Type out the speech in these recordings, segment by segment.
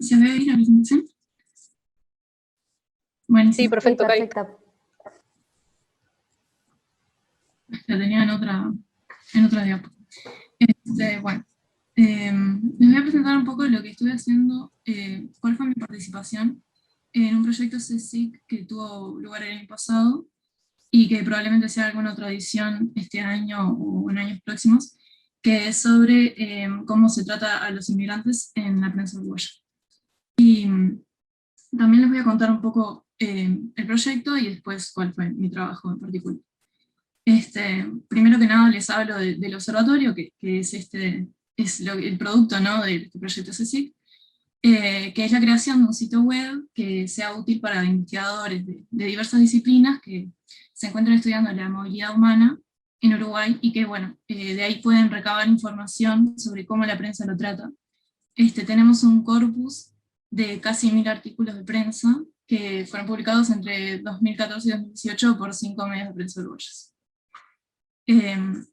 ¿Se ve bien la presentación? Sí, Buenísimo. perfecto, Cari. Perfecta. La tenía en otra diapo. Bueno, les voy a presentar un poco lo que estuve haciendo, cuál fue mi participación en un proyecto CSIC que tuvo lugar el año pasado y que probablemente sea alguna otra edición este año o en años próximos, que es sobre cómo se trata a los inmigrantes en la prensa uruguaya. Y también les voy a contar un poco el proyecto y después cuál fue mi trabajo en particular. Primero que nada les hablo del observatorio, que es, el producto, ¿no?, de este proyecto CSIC, que es la creación de un sitio web que sea útil para investigadores de diversas disciplinas que se encuentran estudiando la movilidad humana en Uruguay y que, bueno, de ahí pueden recabar información sobre cómo la prensa lo trata. Tenemos un corpus de casi 1000 artículos de prensa que fueron publicados entre 2014 y 2018 por 5 medios de prensa uruguayos. En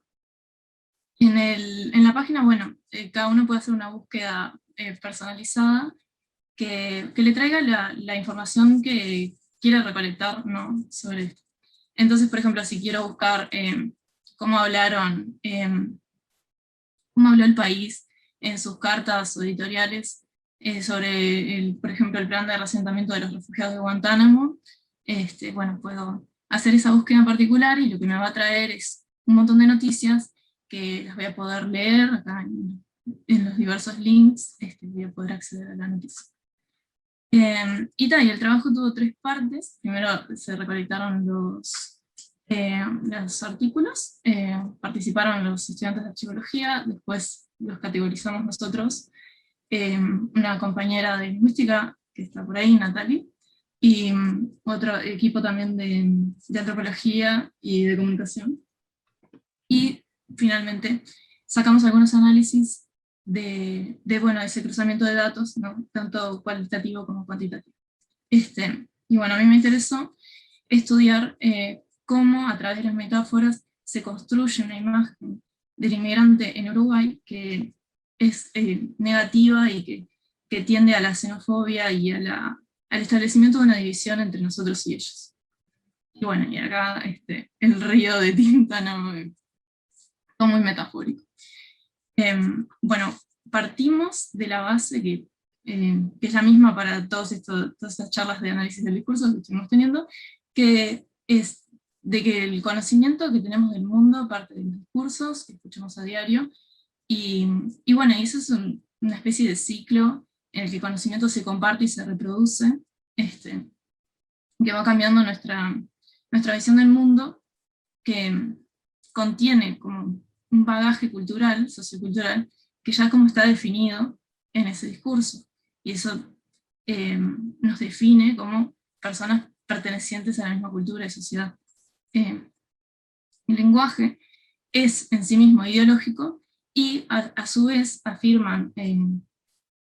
la página, bueno, cada uno puede hacer una búsqueda personalizada que le traiga la información que quiere recolectar, ¿no?, sobre esto. Entonces, por ejemplo, si quiero buscar cómo hablaron, cómo habló el país en sus cartas o editoriales sobre, por ejemplo, el plan de reasentamiento de los refugiados de Guantánamo, bueno, puedo hacer esa búsqueda en particular y lo que me va a traer es un montón de noticias que las voy a poder leer acá en los diversos links, voy a poder acceder a la noticia. Y el trabajo tuvo 3 partes. Primero se recolectaron los artículos, participaron los estudiantes de archivología, después los categorizamos nosotros, una compañera de lingüística que está por ahí, Natalie, y otro equipo también de antropología y de comunicación. Y finalmente sacamos algunos análisis bueno, ese cruzamiento de datos, ¿no?, tanto cualitativo como cuantitativo. Y bueno, a mí me interesó estudiar cómo a través de las metáforas se construye una imagen del inmigrante en Uruguay que es negativa y que tiende a la xenofobia y al establecimiento de una división entre nosotros y ellos. Y bueno, y acá el río de tinta, ¿no?, todo muy metafórico. Bueno, partimos de la base que es la misma para todas estas charlas de análisis del discurso que estuvimos teniendo, que es de que el conocimiento que tenemos del mundo parte de los discursos que escuchamos a diario, y bueno, y eso es una especie de ciclo en el que el conocimiento se comparte y se reproduce, que va cambiando nuestra visión del mundo, que contiene como un bagaje cultural, sociocultural, que ya como está definido en ese discurso. Y eso nos define como personas pertenecientes a la misma cultura y sociedad. El lenguaje es en sí mismo ideológico y a su vez afirman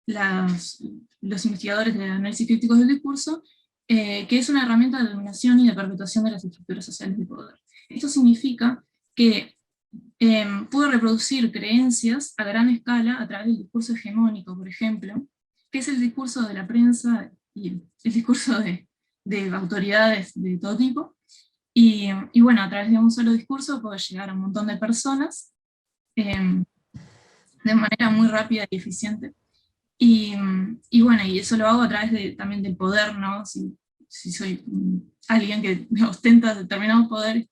los investigadores de análisis críticos del discurso que es una herramienta de dominación y de perpetuación de las estructuras sociales de poder. Esto significa que pudo reproducir creencias a gran escala a través del discurso hegemónico, por ejemplo, que es el discurso de la prensa y el discurso de autoridades de todo tipo, y bueno, a través de un solo discurso puede llegar a un montón de personas de manera muy rápida y eficiente. Y bueno, y eso lo hago a través también del poder, ¿no? Si soy alguien que ostenta determinado poder,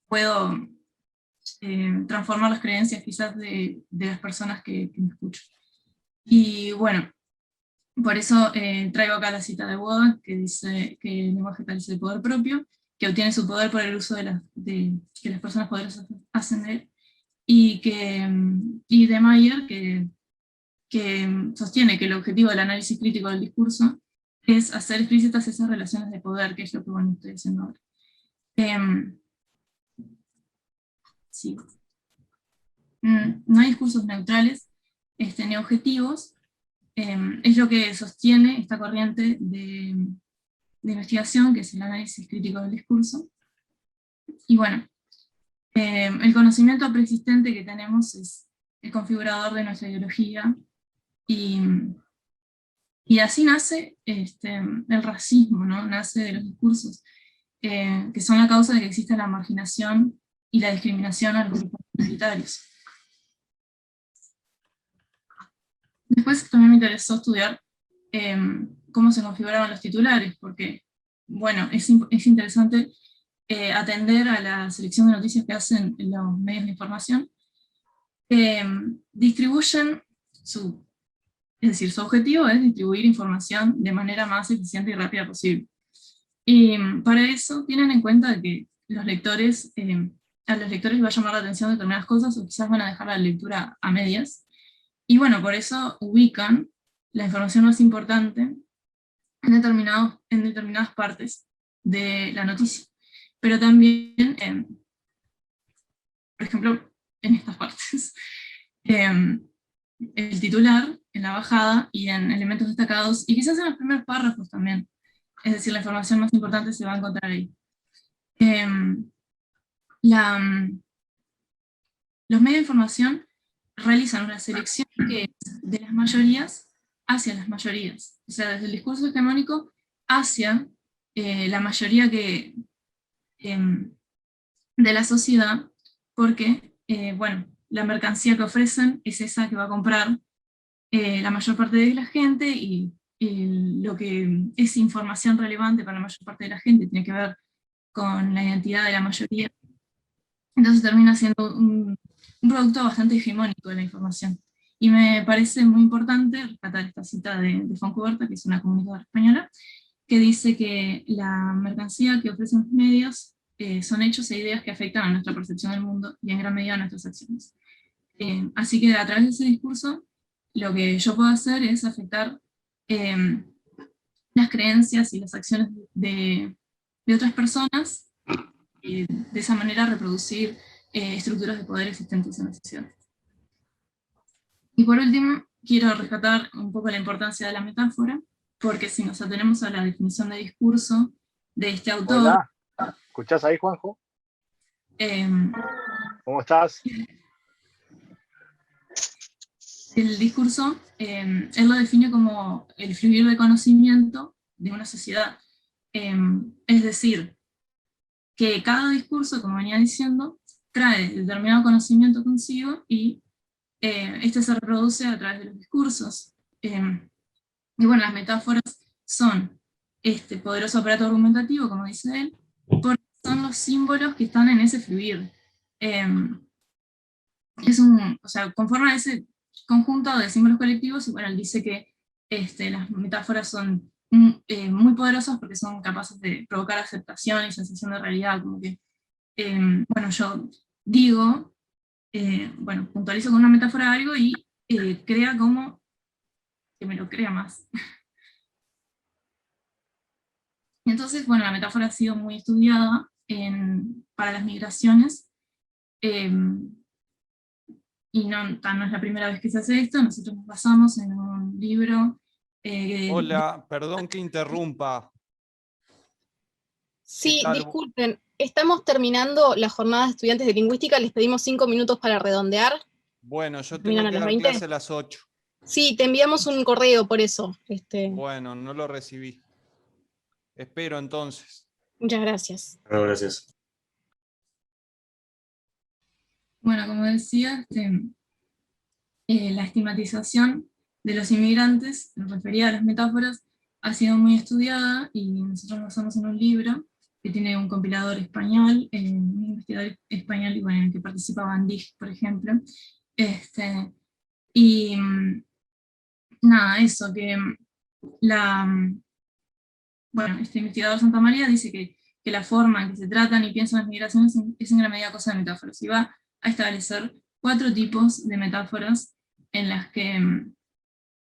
puedo transformar las creencias quizás de las personas que me escuchan. Y bueno, por eso traigo acá la cita de Wodak, que dice que el lenguaje tal es el poder propio, que obtiene su poder por el uso que las personas poderosas hacen de él, y de Mayer, que sostiene que el objetivo del análisis crítico del discurso es hacer explícitas esas relaciones de poder, que es lo que bueno, estoy haciendo ahora. Sí. No hay discursos neutrales ni objetivos, es lo que sostiene esta corriente de investigación, que es el análisis crítico del discurso. Y bueno, el conocimiento preexistente que tenemos es el configurador de nuestra ideología, y Y así nace el racismo, ¿no? Nace de los discursos, que son la causa de que exista la marginación y la discriminación a los grupos minoritarios. Después también me interesó estudiar cómo se configuraban los titulares, porque, bueno, es interesante atender a la selección de noticias que hacen los medios de información, que distribuyen es decir, su objetivo es distribuir información de manera más eficiente y rápida posible. Y para eso tienen en cuenta que los lectores, a los lectores les va a llamar la atención determinadas cosas, o quizás van a dejar la lectura a medias. Y bueno, por eso ubican la información más importante en determinadas partes de la noticia. Pero también, por ejemplo, en estas partes. El titular, en la bajada y en elementos destacados, y quizás en los primeros párrafos también. Es decir, la información más importante se va a encontrar ahí. La, los medios de información realizan una selección que es de las mayorías hacia las mayorías. O sea, desde el discurso hegemónico hacia la mayoría de la sociedad, porque, bueno, la mercancía que ofrecen es esa que va a comprar la mayor parte de la gente, y lo que es información relevante para la mayor parte de la gente tiene que ver con la identidad de la mayoría. Entonces termina siendo un producto bastante hegemónico de la información. Y me parece muy importante rescatar esta cita de Foncuberta, que es una comunicadora española, que dice que la mercancía que ofrecen los medios son hechos e ideas que afectan a nuestra percepción del mundo y en gran medida a nuestras acciones. Así que a través de ese discurso, lo que yo puedo hacer es afectar eh, las creencias y las acciones de otras personas, y de esa manera reproducir estructuras de poder existentes en la sociedad. Y por último, quiero rescatar un poco la importancia de la metáfora, porque si nos atenemos a la definición de discurso de este autor... Hola, ¿escuchás ahí, Juanjo? ¿Cómo estás? El discurso, él lo define como el fluir de conocimiento de una sociedad. Es decir, que cada discurso, como venía diciendo, trae determinado conocimiento consigo, y este se reproduce a través de los discursos. Y bueno, las metáforas son este poderoso aparato argumentativo, como dice él, porque son los símbolos que están en ese fluir. O sea, conforman ese conjunto de símbolos colectivos, y bueno, él dice que las metáforas son muy poderosas porque son capaces de provocar aceptación y sensación de realidad, como que, bueno, yo digo, bueno, puntualizo con una metáfora algo y crea como que me lo crea más. Entonces, bueno, la metáfora ha sido muy estudiada para las migraciones, y no es la primera vez que se hace esto. Nosotros nos basamos en un libro... Hola, perdón que interrumpa. Sí, disculpen, estamos terminando la jornada de estudiantes de lingüística, les pedimos 5 minutos para redondear. Bueno, yo tengo que dar clase a las 8. Sí, te enviamos un correo por eso. Bueno, no lo recibí. Espero entonces. Muchas gracias. No, gracias. Bueno, como decía, la estigmatización de los inmigrantes, referida a las metáforas, ha sido muy estudiada, y nosotros nos basamos en un libro que tiene un compilador español, un investigador español, y bueno, en el que participa Van Dijk, por ejemplo. Y nada, eso, que bueno, este investigador Santa María dice que la forma en que se tratan y piensan las migraciones es en gran medida cosa de metáforas, y va a establecer 4 tipos de metáforas en las que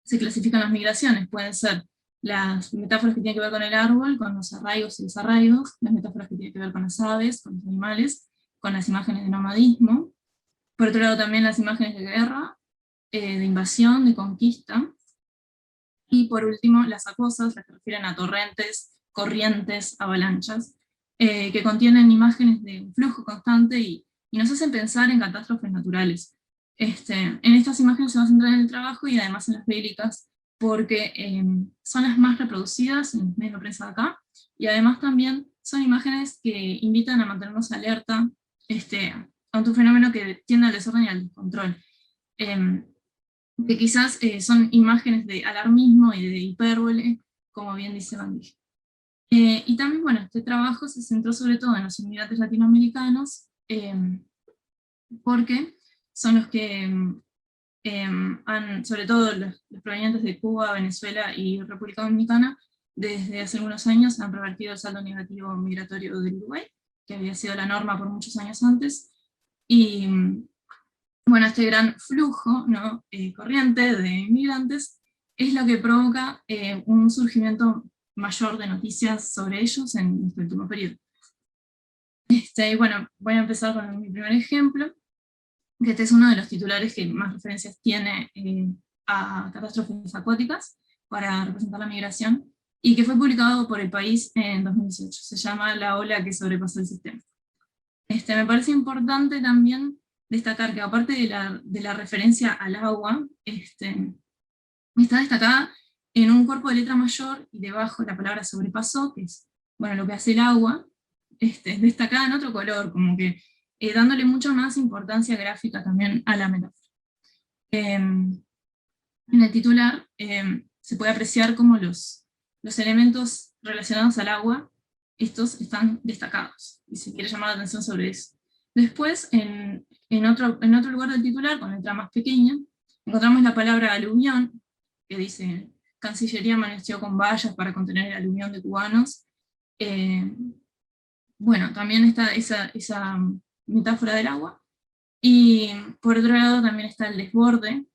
se clasifican las migraciones. Pueden ser las metáforas que tienen que ver con el árbol, con los arraigos y desarraigos; las metáforas que tienen que ver con las aves, con los animales, con las imágenes de nomadismo; por otro lado también las imágenes de guerra, de invasión, de conquista; y por último las acuosas, las que refieren a torrentes, corrientes, avalanchas, que contienen imágenes de un flujo constante y nos hacen pensar en catástrofes naturales. En estas imágenes se va a centrar en el trabajo, y además en las bélicas porque son las más reproducidas en los medios de prensa de acá, y además también son imágenes que invitan a mantenernos alerta ante un fenómeno que tiende al desorden y al descontrol. Que quizás son imágenes de alarmismo y de hipérbole, como bien dice Bandig. Y también, bueno, este trabajo se centró sobre todo en los inmigrantes latinoamericanos, porque son los que sobre todo los provenientes de Cuba, Venezuela y República Dominicana, desde hace algunos años han revertido el saldo negativo migratorio del Uruguay, que había sido la norma por muchos años antes, y bueno, este gran flujo, ¿no? Corriente de inmigrantes es lo que provoca un surgimiento mayor de noticias sobre ellos en este último periodo. Y bueno, voy a empezar con mi primer ejemplo, que este es uno de los titulares que más referencias tiene a catástrofes acuáticas para representar la migración, y que fue publicado por El País en 2018. Se llama La ola que sobrepasó el sistema. Me parece importante también destacar que aparte de la referencia al agua, está destacada en un cuerpo de letra mayor, y debajo la palabra sobrepasó, que es bueno, lo que hace el agua, destacada en otro color, como que dándole mucha más importancia gráfica también a la metáfora. En el titular se puede apreciar cómo los elementos relacionados al agua, estos están destacados, y se quiere llamar la atención sobre eso. Después, en otro lugar del titular, con letra más pequeña, encontramos la palabra aluvión, que dice: Cancillería amaneció con vallas para contener el aluvión de cubanos. Bueno, también está esa metáfora del agua, y por otro lado también está el desborde,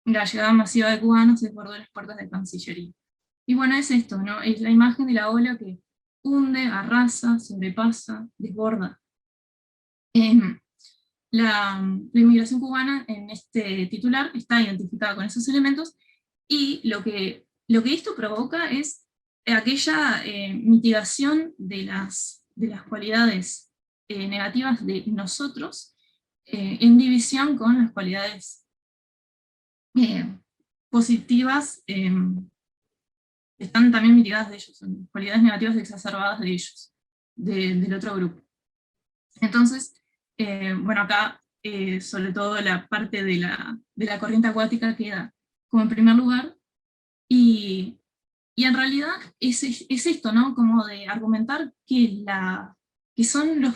la llegada masiva de cubanos desbordó las puertas de Cancillería. Y bueno, es esto, ¿no? Es la imagen de la ola que hunde, arrasa, sobrepasa, desborda. La inmigración cubana en este titular está identificada con esos elementos, y lo que esto provoca es aquella mitigación de las cualidades negativas de nosotros, en división con las cualidades positivas, están también mitigadas de ellos, son cualidades negativas exacerbadas de ellos, del otro grupo. Entonces, bueno, acá sobre todo la parte de la corriente acuática queda como en primer lugar, y en realidad es esto, ¿no? Como de argumentar que son los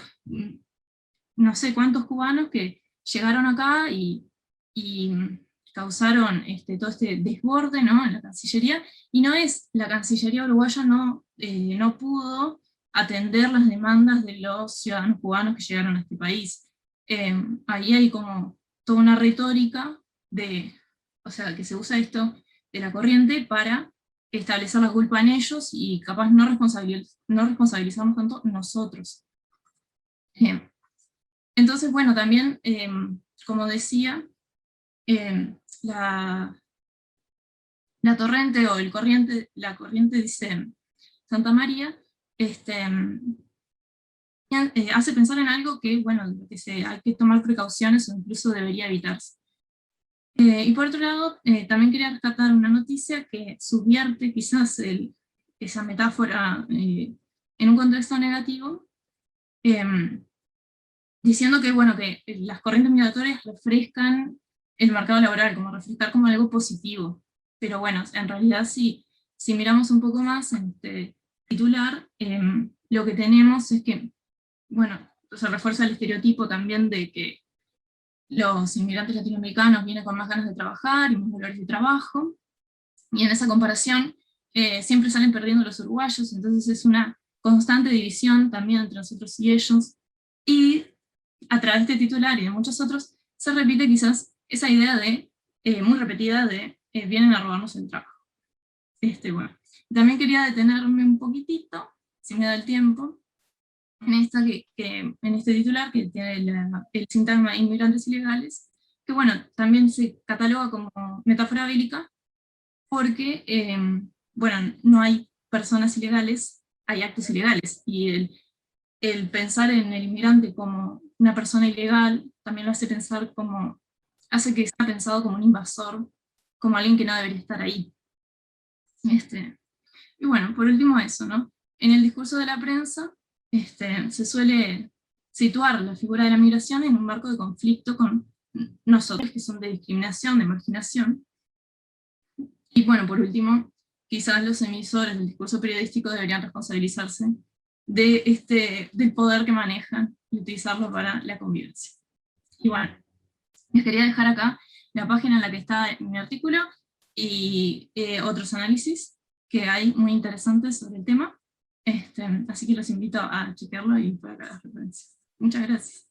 no sé cuántos cubanos que llegaron acá y causaron todo este desborde, ¿no? En la Cancillería, y no es, la Cancillería uruguaya no pudo atender las demandas de los ciudadanos cubanos que llegaron a este país. Ahí hay como toda una retórica o sea, que se usa esto de la corriente para establecer la culpa en ellos, y capaz no responsabilizarnos tanto nosotros. Entonces, bueno, también, como decía, la torrente o la corriente dice Santa María, hace pensar en algo que, bueno, hay que tomar precauciones o incluso debería evitarse. Y por otro lado, también quería rescatar una noticia que subvierte quizás esa metáfora en un contexto negativo, diciendo que, bueno, que las corrientes migratorias refrescan el mercado laboral, como refrescar como algo positivo. Pero bueno, en realidad si miramos un poco más en este titular, lo que tenemos es que, bueno, se refuerza el estereotipo también de que los inmigrantes latinoamericanos vienen con más ganas de trabajar y más valores de trabajo, y en esa comparación siempre salen perdiendo los uruguayos, entonces es una constante división también entre nosotros y ellos, y a través de este titular y de muchos otros, se repite quizás esa idea muy repetida de vienen a robarnos el trabajo. Bueno. También quería detenerme un poquitito, si me da el tiempo, en este titular que tiene el sintagma inmigrantes ilegales, que bueno, también se cataloga como metáfora bélica, porque bueno, no hay personas ilegales, hay actos ilegales, y el pensar en el inmigrante como una persona ilegal también lo hace pensar hace que sea pensado como un invasor como alguien que no debería estar ahí. Y bueno, por último eso, ¿no? En el discurso de la prensa se suele situar la figura de la migración en un marco de conflicto con nosotros, que son de discriminación, de marginación. Y bueno, por último, quizás los emisores del discurso periodístico deberían responsabilizarse del poder que manejan y utilizarlo para la convivencia. Y bueno, les quería dejar acá la página en la que está mi artículo y otros análisis que hay muy interesantes sobre el tema. Así que los invito a chequearlo y por acá las referencias. Muchas gracias.